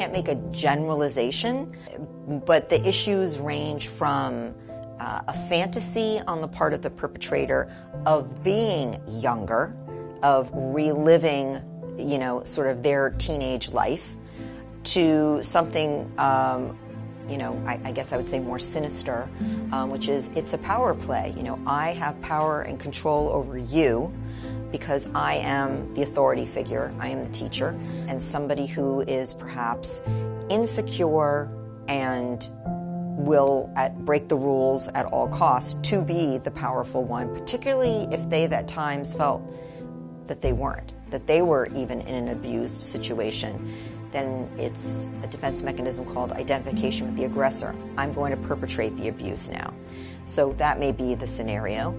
can't make a generalization, but the issues range from a fantasy on the part of the perpetrator of being younger, of reliving, sort of their teenage life, to something, I guess I would say more sinister, which is it's a power play. I have power and control over you because I am the authority figure, I am the teacher, and somebody who is perhaps insecure and will break the rules at all costs to be the powerful one, particularly if they've at times felt that they weren't, that they were even in an abused situation. Then it's a defense mechanism called identification with the aggressor. I'm going to perpetrate the abuse now. So that may be the scenario.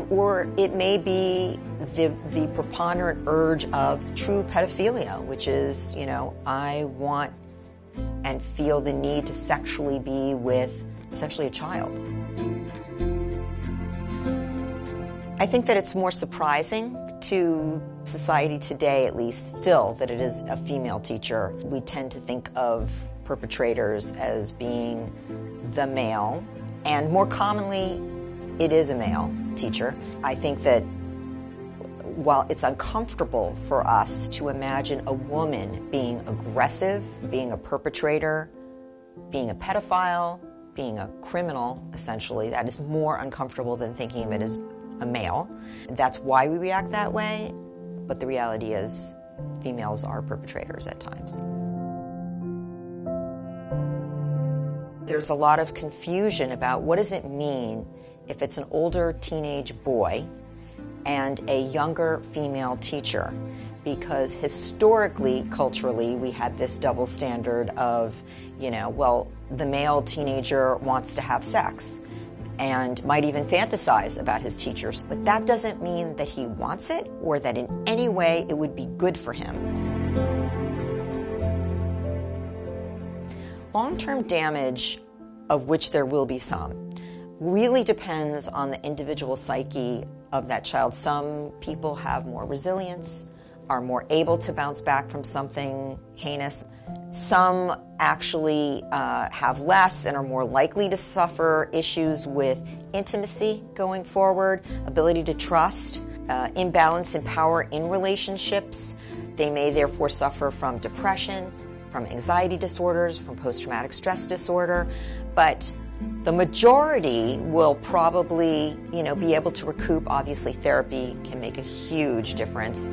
Or it may be the preponderant urge of true pedophilia, which is, I want and feel the need to sexually be with essentially a child. I think that it's more surprising to society today, at least still, that it is a female teacher. We tend to think of perpetrators as being the male, and more commonly, it is a male teacher. I think that while it's uncomfortable for us to imagine a woman being aggressive, being a perpetrator, being a pedophile, being a criminal, essentially, that is more uncomfortable than thinking of it as a male. That's why we react that way, but the reality is females are perpetrators at times. There's a lot of confusion about what does it mean if it's an older teenage boy and a younger female teacher, because historically, culturally, we had this double standard of, the male teenager wants to have sex and might even fantasize about his teachers. But that doesn't mean that he wants it or that in any way it would be good for him. Long-term damage, of which there will be some, really depends on the individual psyche of that child. Some people have more resilience, are more able to bounce back from something heinous. Some actually have less and are more likely to suffer issues with intimacy going forward, ability to trust, imbalance in power in relationships. They may therefore suffer from depression, from anxiety disorders, from post-traumatic stress disorder, but the majority will probably, be able to recoup. Obviously, therapy can make a huge difference.